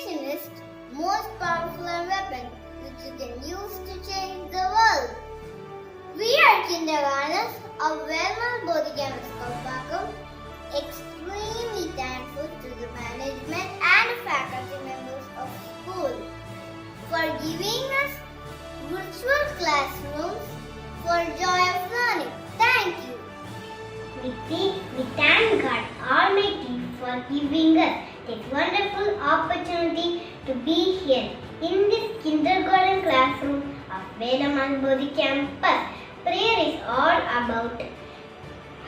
Education is most powerful weapon which you can use to change the world. We are kindergartners of Wellman Bodhigam Scout extremely thankful to the management and faculty members of school for giving us virtual classrooms for joy of learning. Thank you. We thank God Almighty for giving us this wonderful opportunity to be here in this kindergarten classroom of Vedaman Bodhi campus. Prayer is all about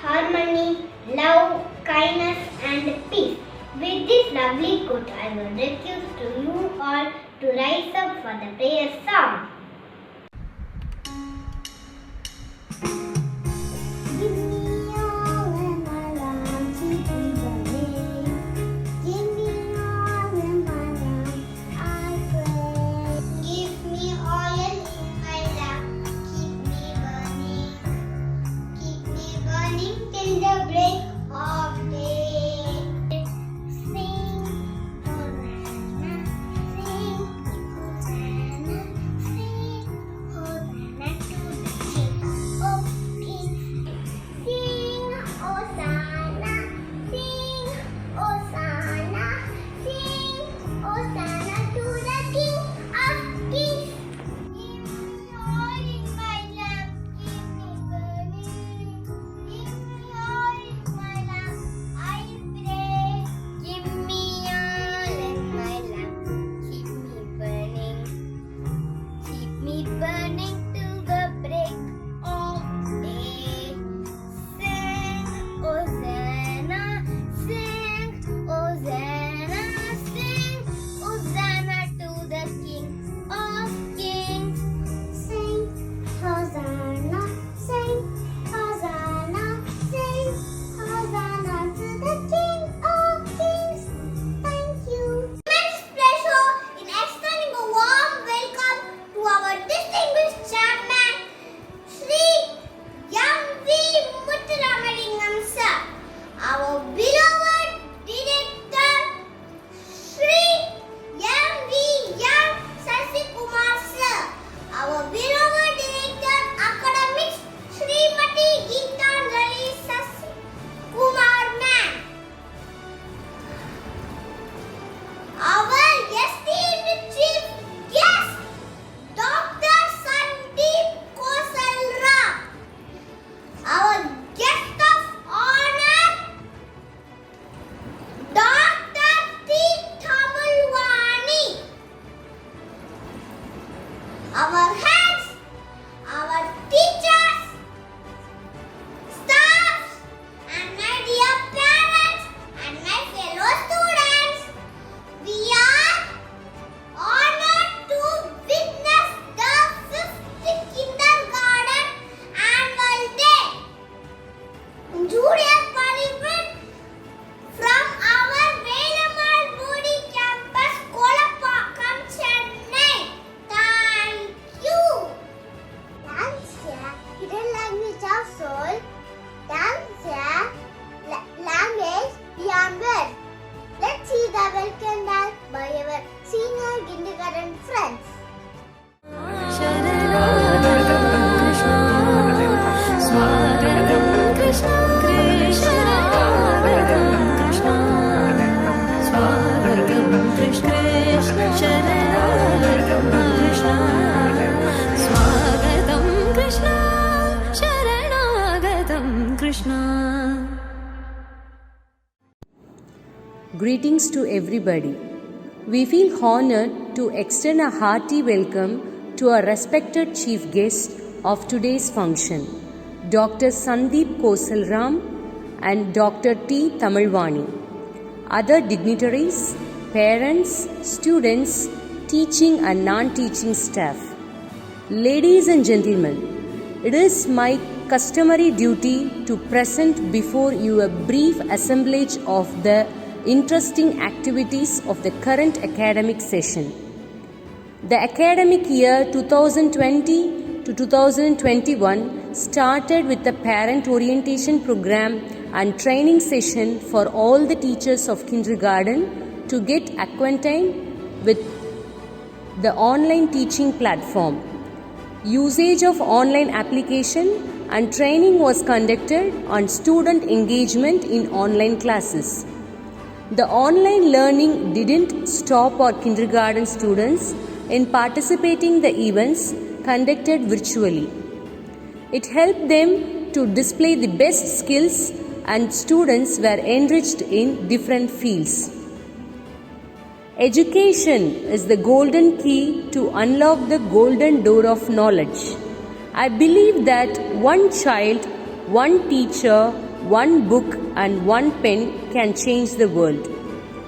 harmony, love, kindness and peace. With this lovely quote, I will request to you all to rise up for the prayer song. Greetings to everybody. We feel honored to extend a hearty welcome to our respected chief guest of today's function, Dr. Sandeep Kosalram and Dr. T. Tamilvani, other dignitaries, parents, students, teaching and non-teaching staff. Ladies and gentlemen, it is my customary duty to present before you a brief assemblage of the interesting activities of the current academic session. The academic year 2020 to 2021 started with the parent orientation program and training session for all the teachers of kindergarten to get acquainted with the online teaching platform. Usage of online application and training was conducted on student engagement in online classes. The online learning didn't stop our kindergarten students in participating the events conducted virtually. It helped them to display the best skills and students were enriched in different fields. Education is the golden key to unlock the golden door of knowledge. I believe that one child, one teacher, one book and one pen can change the world.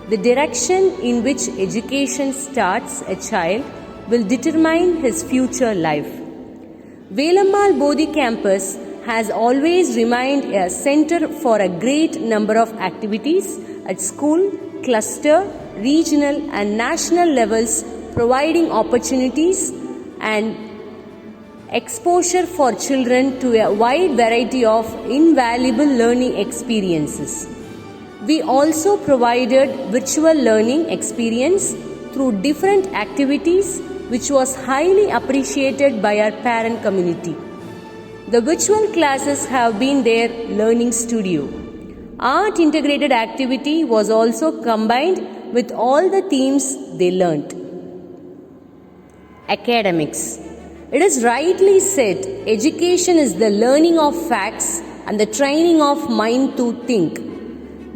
The direction in which education starts a child will determine his future life. Velammal Bodhi campus has always remained a center for a great number of activities at school, cluster, regional and national levels, providing opportunities and exposure for children to a wide variety of invaluable learning experiences. We also provided virtual learning experience through different activities which was highly appreciated by our parent community. The virtual classes have been their learning studio. Art integrated activity was also combined with all the themes they learnt. Academics. It is rightly said, education is the learning of facts and the training of mind to think.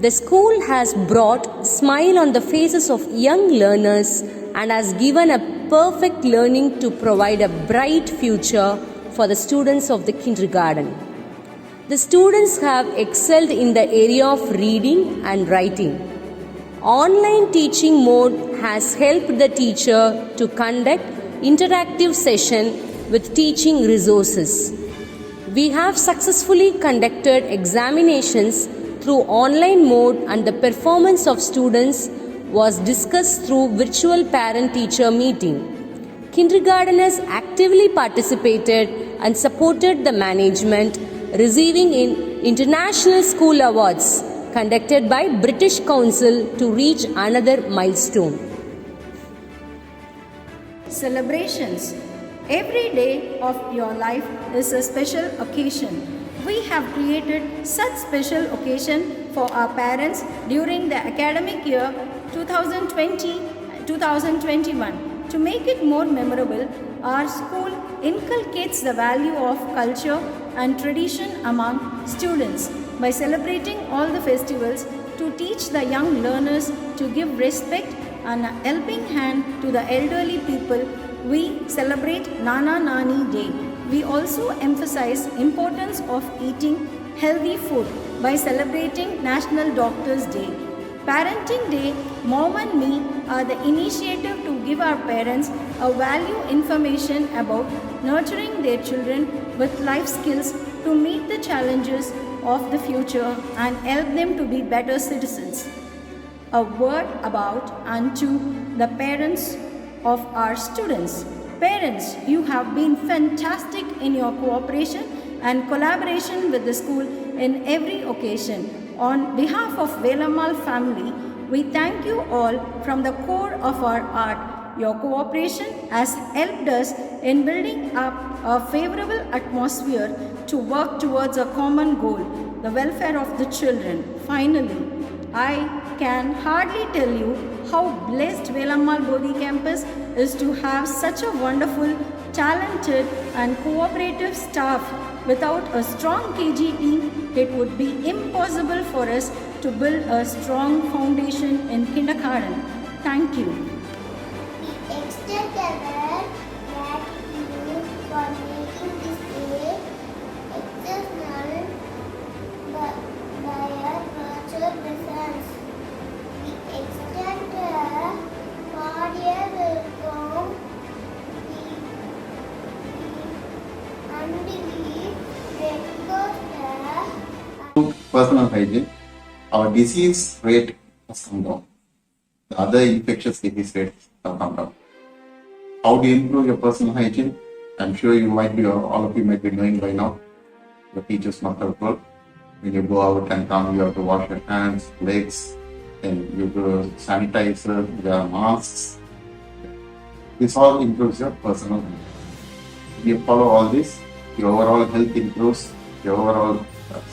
The school has brought smile on the faces of young learners and has given a perfect learning to provide a bright future for the students of the kindergarten. The students have excelled in the area of reading and writing. Online teaching mode has helped the teacher to conduct interactive session with teaching resources. We have successfully conducted examinations through online mode and the performance of students was discussed through virtual parent-teacher meeting. Kindergarteners actively participated and supported the management, receiving in international school awards conducted by British Council to reach another milestone. Celebrations. Every day of your life is a special occasion. We have created such special occasion for our parents during the academic year 2020-2021. To make it more memorable, our school inculcates the value of culture and tradition among students by celebrating all the festivals to teach the young learners to give respect and a helping hand to the elderly people. We celebrate Nana Nani Day. We also emphasize importance of eating healthy food by celebrating National Doctors Day. Parenting Day, Mom and Me are the initiative to give our parents a value information about nurturing their children with life skills to meet the challenges of the future and help them to be better citizens. A word about and to the parents of our students. Parents, you have been fantastic in your cooperation and collaboration with the school in every occasion. On behalf of Velammal family, we thank you all from the core of our heart. Your cooperation has helped us in building up a favorable atmosphere to work towards a common goal, the welfare of the children. Finally, I can hardly tell you how blessed Velammal Bodhi campus is to have such a wonderful, talented and cooperative staff. Without a strong KG team, it would be impossible for us to build a strong foundation in kindergarten. Thank you. We extend our gratitude for making this day exceptional by your virtual presence. We extend a cordial welcome and we request personal hygiene, our disease rate has come down. The other infectious disease rates have come down. How do you improve your personal hygiene? I'm sure you might be, all of you might be knowing by now. Your teachers must have told. When you go out and come, you have to wash your hands, legs, then you do sanitizer, there are masks, This all improves your personal health. If you follow all this, your overall health improves, your overall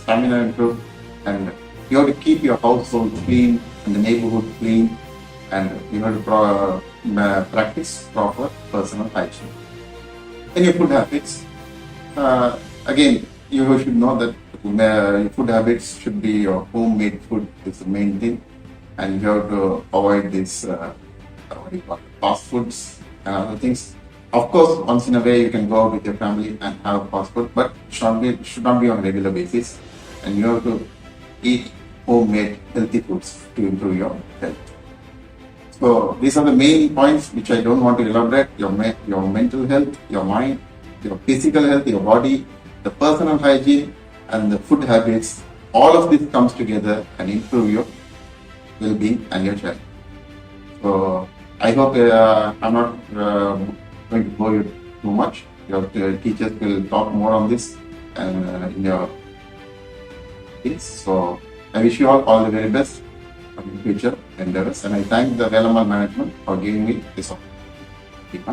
stamina improves, and you have to keep your household clean and the neighborhood clean, and you have to practice proper personal hygiene. And your food habits, again, you should know that your food habits should be your homemade food is the main thing, and you have to avoid this fast foods and other things. Of course, once in a way you can go out with your family and have fast food, but should not be on a regular basis, and you have to eat homemade healthy foods to improve your health. So these are the main points which I don't want to elaborate. Your mental health, your mind, your physical health, your body, the personal hygiene, and the food habits. All of this comes together and improve your well-being and your health. So I hope I'm not going to bore you too much. Your teachers will talk more on this and in your kids. So I wish you all the very best for your future endeavors, and I thank the Velamal management for giving me this opportunity.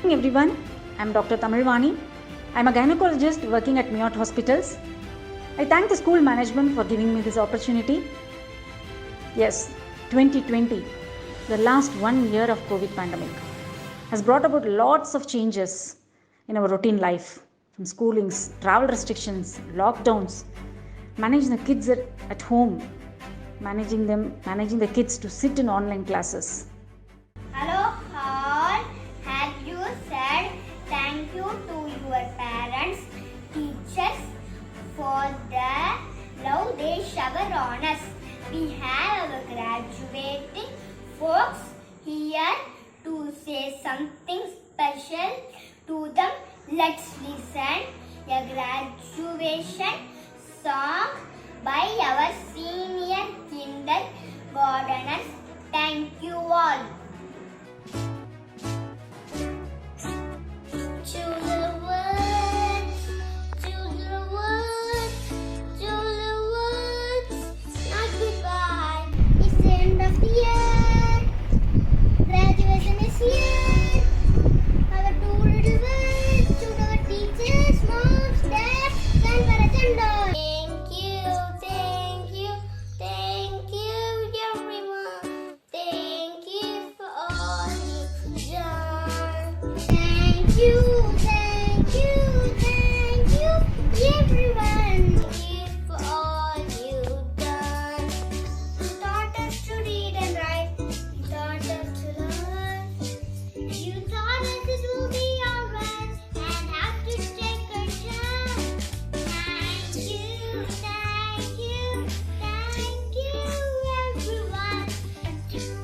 Good evening everyone, I am Dr. Tamilvani. I am a gynecologist working at Miyot Hospitals. I thank the school management for giving me this opportunity. Yes, 2020, the last 1 year of COVID pandemic, has brought about lots of changes in our routine life, from schoolings, travel restrictions, lockdowns, managing the kids at home, managing the kids to sit in online classes. Hello all, have you said thank you to your parents, teachers for the love they shower on us. We have our graduating folks here to say something special to them. Let's listen a graduation song by our senior kindergarteners. Thank you all. Graduation is here. Our two little words to our teachers, moms, dads, and parents. Thank you, everyone. Thank you for all you've done. Thank you, everyone. Thank you for all you've done. You taught us to read and write. You taught us to learn. You taught us it will be alright and have to take a chance. Thank you, everyone. Thank you for what you have done. Thank you,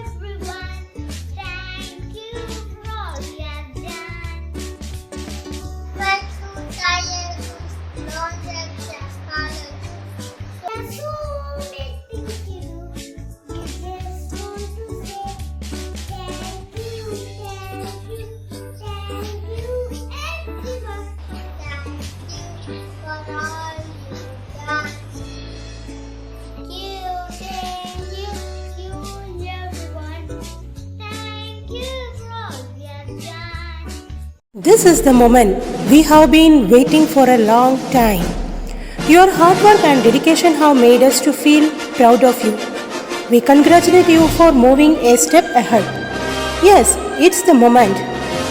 everyone. Thank you for all you have done. But so tired, long there's so many things to do. We just want to say thank you, everyone. Thank you for all you've done. Thank you, everyone. Thank you for all you have done. This is the moment we have been waiting for a long time. Your hard work and dedication have made us to feel proud of you. We congratulate you for moving a step ahead. Yes, it's the moment.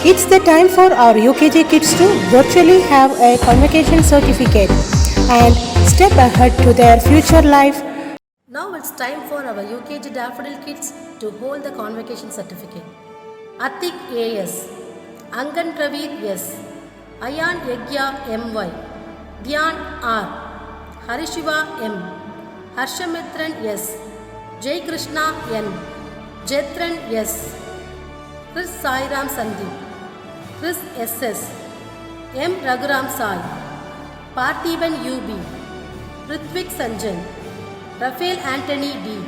It's the time for our UKG kids to virtually have a convocation certificate and step ahead to their future life. Now it's time for our UKG Daffodil kids to hold the convocation certificate. Atik A.S. Angan Praveer S. Ayan Yagya M.Y. Dhyan R. Harishiva M. Harshamitran S. Jai Krishna N. Jetran S. Chris Sairam Sandeep. Chris S.S. M. Raghuram Sai. Parthiban U.B. Ritwik Sanjan. Rafael Anthony D.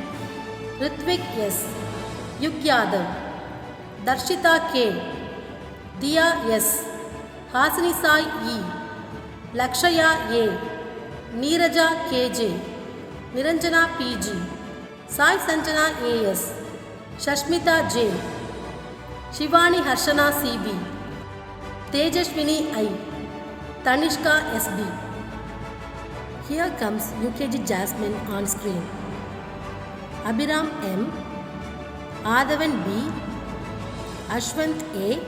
Ritwik S. Yug Yadav. Darshita K. Diya S. Hasini Sai E, Lakshaya A, Neeraja KJ, Niranjana PG, Sai Sanjana AS, Shashmita J, Shivani Harshana CB, Tejashwini I, Tanishka SB. Here comes UKG Jasmine on screen. Abhiram M, Adhavan B, Ashwant A,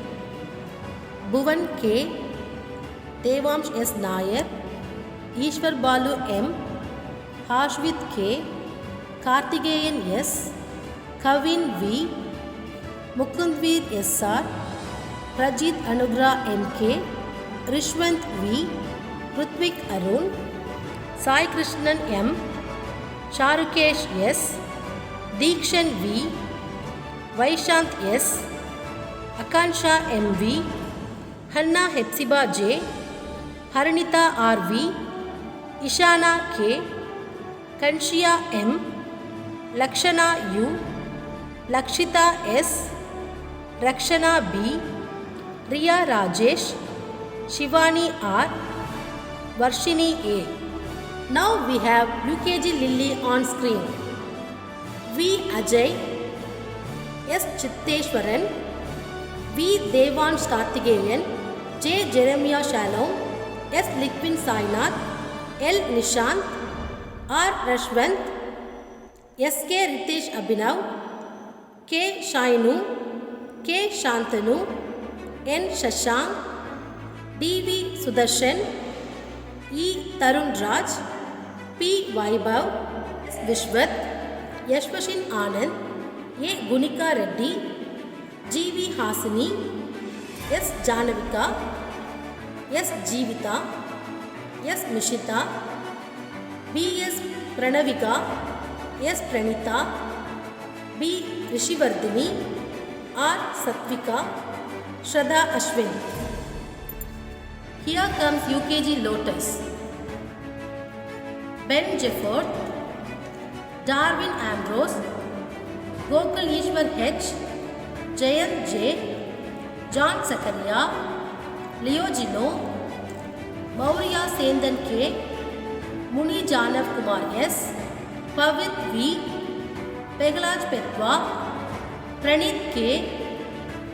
Bhuvan K, Devamsh S Nair, Ishwar Balu M, Harshvit K, Kartigeyan S, Kavin V, Mukundveer SR, Prajit Anugra MK, Rishwant V, Rutvik Arun, Sai Krishnan M, Charukesh S, Deekshan V, Vaishant S, Akansha MV, Hanna Hepsiba J, Haranita RV, Ishana K, Kanshia M, Lakshana U, Lakshita S, Rakshana B, Riya Rajesh, Shivani R, Varshini A. Now we have UKG Lily on screen. V. Ajay, S. Chitteshwaran, V. Devansh Kartigeyan, J. Jeremiah Shalom, S. Liquin Sainath, L. Nishant, R. Rashwant, S. K. Ritesh Abhinav, K. Shainu, K. Shantanu, N. Shashank, D. V. Sudarshan, E. Tarun Raj, P. Vaibhav, S. Vishwat, Yashwashin Anand, A. Gunika Reddy, G. V. Hasini, S. Janavika, S. Jeevita, S. Mishita, B. S. Pranavika, S. Pranita, B. Rishivardhini, R. Satvika, Shraddha Ashwin. Here comes UKG Lotus. Ben Jefford, Darwin Ambrose, Gokul Ishwar H, Jayant J, John Zakaria, Leo Gino, Maurya Sendan K, Muni Janav Kumar S, Pavit V, Pegalaj Petwa, Pranit K,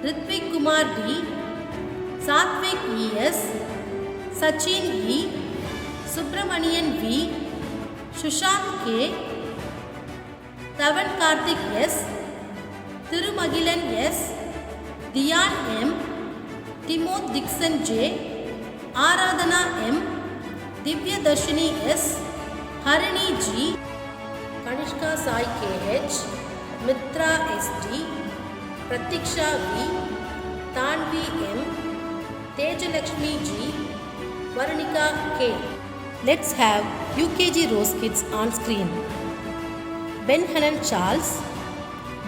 Ritvik Kumar D, Satvik ES, Sachin E, Subramanian V, Shushant K, Tavan Karthik S, Thirumagilan S, Diyan M, Timoth Dixon J, Aradhana M, Divya Darshini S, Harini G, Kanishka Sai KH, Mitra SD, Pratiksha V, Tanvi M, Tejalakshmi G, Varanika K. Let's have UKG Rose Kids on screen. Ben Hanan Charles,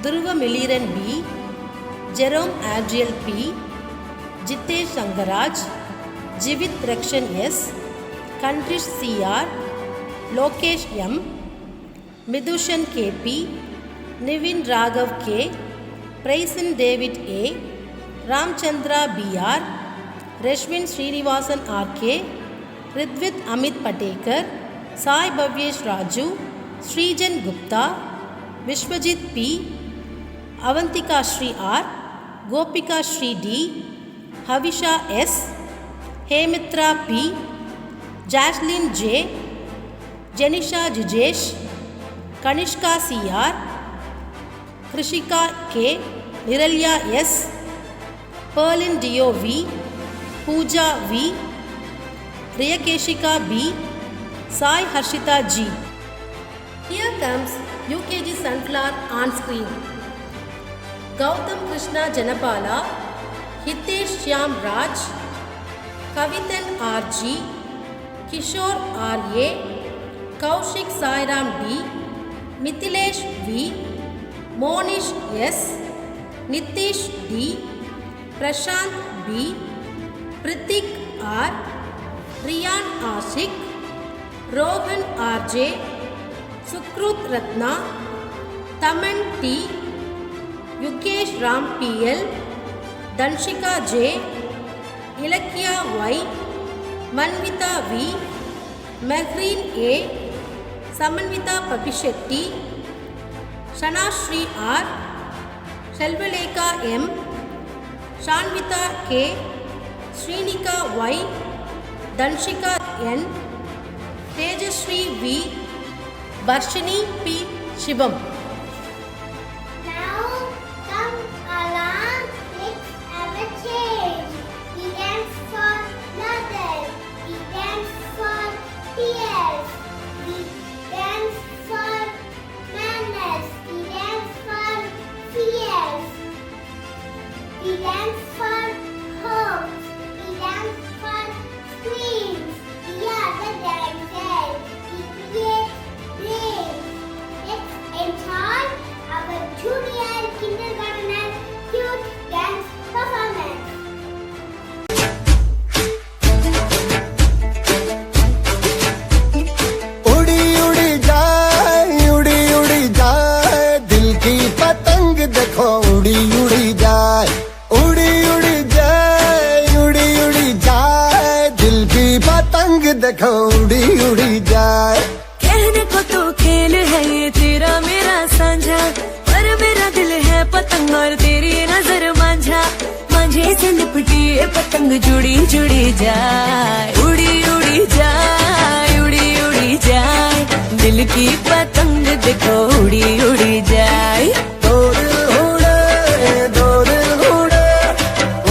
Dhruva Miliran B, Jerome Adriel P, Jitesh Sangaraj, Jivit Rakshan S, Kandrish CR, Lokesh M, Midushan KP, Nivin Raghav K, Praisen David A, Ramchandra BR, Rashwin Srinivasan RK, Ridvit Amit Patekar, Sai Bhavyesh Raju, Srijan Gupta, Vishwajit P, Avantika Shri R, Gopika Shri D, Havisha S, Hemitra P, Jaslyn J, Janisha Jujesh, Kanishka CR, Krishika K, Niralya S, Perlin Dio V, Pooja V, Riyakeshika B, Sai Harshita G. Here comes UKG Sunflower on screen. Gautam Krishna Janapala, Hitesh Shyam Raj, Kavitan RG, Kishore RA, Kaushik Sairam D, Mithilesh V, Monish S, Nitish D, Prashant B, Pritik R, Riyan Ashik, Rohan RJ, Sukrut Ratna, Taman T, Yukesh Ram PL, Danshika J, Ilakya Y, Manvita V, Mehreen A, Samanvita Papishetty, Shanashri R, Shelvaleka M, Shanvita K, Srinika Y, Danshika N, Tejasri V, Varshini P. Shivam. Now come along, let's have a change. We dance for mothers, we dance for tears, we dance for manners, we dance for fears, we dance for hopes, we dance for screams. We are the dancers, we create dreams. Let's enjoy our junior kindergarten cute dance performance. उड़ी उड़ी जाए दिल की पतंग देखो उड़ी उड़ी जाए उड़ी उड़ी जाए दिल की पतंग देखो उड़ी उड़ी जाए कहने को तो खेल है ये तेरा मेरा साझा पर मेरा दिल है पतंग और तेरी नजर मांझा मांझे से लिपटी ये पतंग जुड़ी जुड़ी जाए उड़ी उड़ी जाए उड़ी उड़ी जाए दिल की पतंग देखो उड़ी उड़ी जाए दो दिल उड़े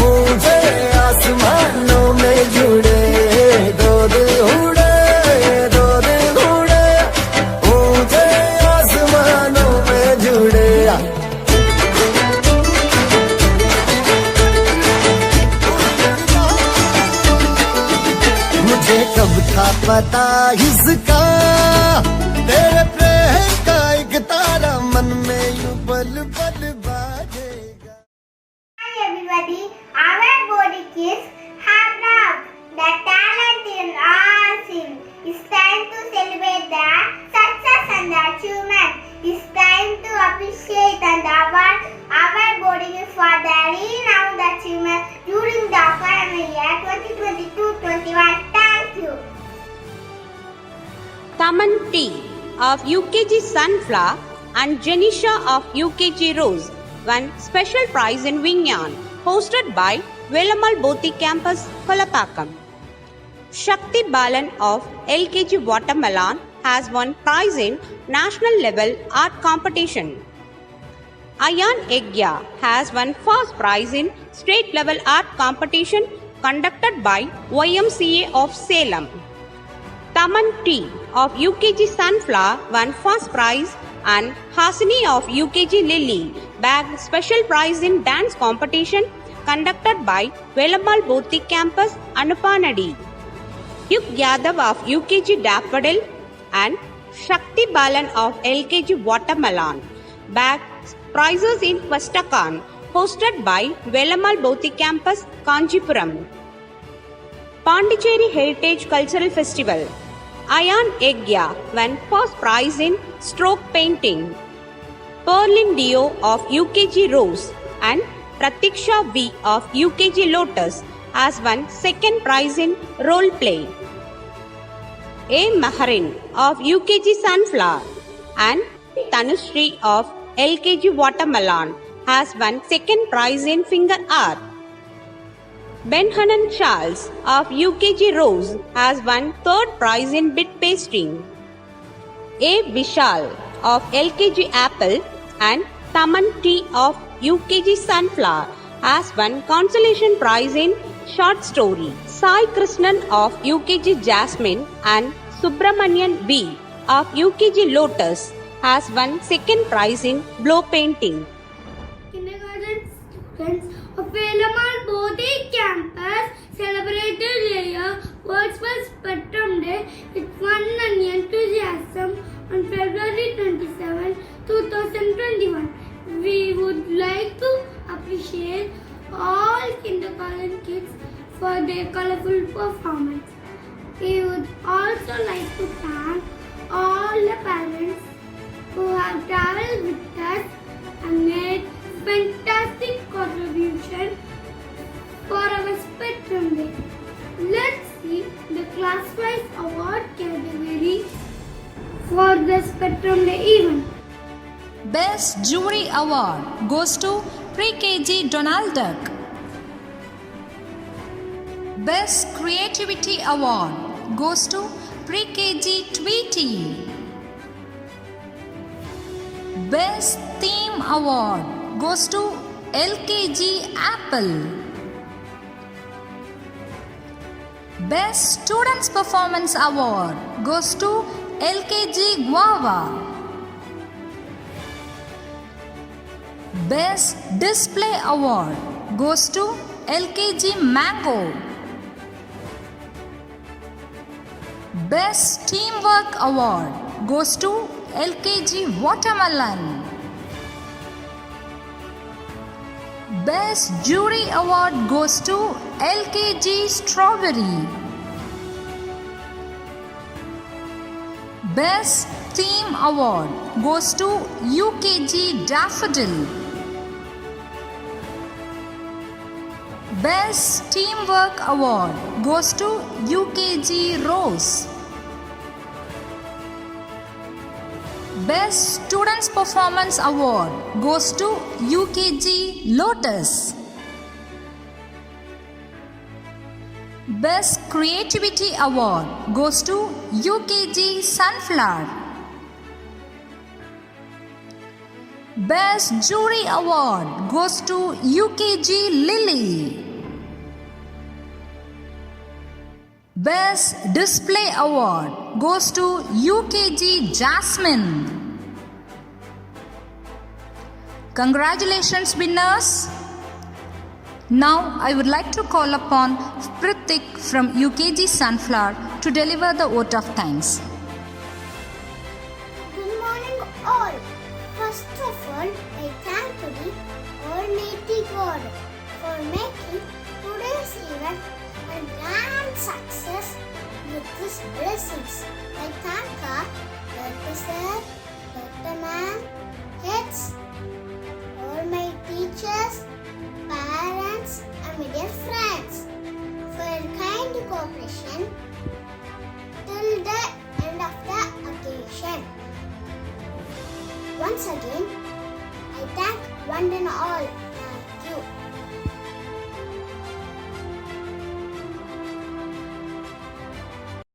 ऊंचे आसमानों में जुड़े दो दिल उड़े ऊंचे आसमानों में जुड़े मुझे कब था पता इसका तेरे प्रेम का एक तारा मन में यूं बल बल बाजेगा। Hi everybody, our body kids have now the talent in our team. It's time to celebrate the success and the achievement. It's time to appreciate and award our body kids for their renowned achievement during the academic year 2022-21. Thank you. Taman T of UKG Sunflower and Janisha of UKG Rose won special prize in Vignan, hosted by Velamal Bothi Campus, Kolapakam. Shakti Balan of LKG Watermelon has won prize in national level art competition. Ayan Egya has won first prize in state level art competition conducted by YMCA of Salem. Taman T of UKG Sunflower won first prize and Hasini of UKG Lily bagged special prize in dance competition conducted by Velamal Bothi Campus, Anupanadi. Yuk Yadav of UKG Daffodil and Shakti Balan of LKG Watermelon bagged prizes in Vastakan, hosted by Velamal Bothi Campus, Kanjipuram. Pondicherry Heritage Cultural Festival. Ayan Egya won first prize in stroke painting. Perlin Dio of UKG Rose and Pratiksha V of UKG Lotus has won second prize in role play. A. Maharin of UKG Sunflower and Tanushree of LKG Watermelon has won second prize in finger art. Benhanan Charles of UKG Rose has won third prize in bit pasting. A. Vishal of LKG Apple and Taman T of UKG Sunflower has won consolation prize in short story. Sai Krishnan of UKG Jasmine and Subramanian B of UKG Lotus has won second prize in blow painting. Kindergarten students of Velamal Bothi Campus celebrated their World's First Spectrum Day with fun and enthusiasm on February 27, 2021. We would like to appreciate all kindergarten kids for their colorful performance. We would also like to thank all the parents who have traveled with us and made fantastic contribution for our Spectrum Day. for the spectrum day event. Best Jury Award goes to Pre-KG Donald Duck. Best Creativity Award goes to Pre-KG Tweety. Best Theme Award goes to LKG Apple. Best Students Performance Award goes to LKG Guava. Best Display Award goes to LKG Mango. Best Teamwork Award goes to LKG Watermelon. Best Jury Award goes to LKG Strawberry. Best Theme Award goes to UKG Daffodil. Best Teamwork Award goes to UKG Rose. Best Students Performance Award goes to UKG Lotus. Best Creativity Award goes to UKG Sunflower. Best Jury Award goes to UKG Lily. Best Display Award goes to UKG Jasmine. Congratulations, winners! Now I would like to call upon Prithik from UKG Sunflower to deliver the vote of thanks. Good morning all. First of all, I thank to the Almighty God for making today's event a grand success with His blessings. I thank our Dr. Sir, Dr. Ma'am, heads, all my teachers, parents, and my dear friends for your kind cooperation till the end of the occasion. Once again, I thank one and all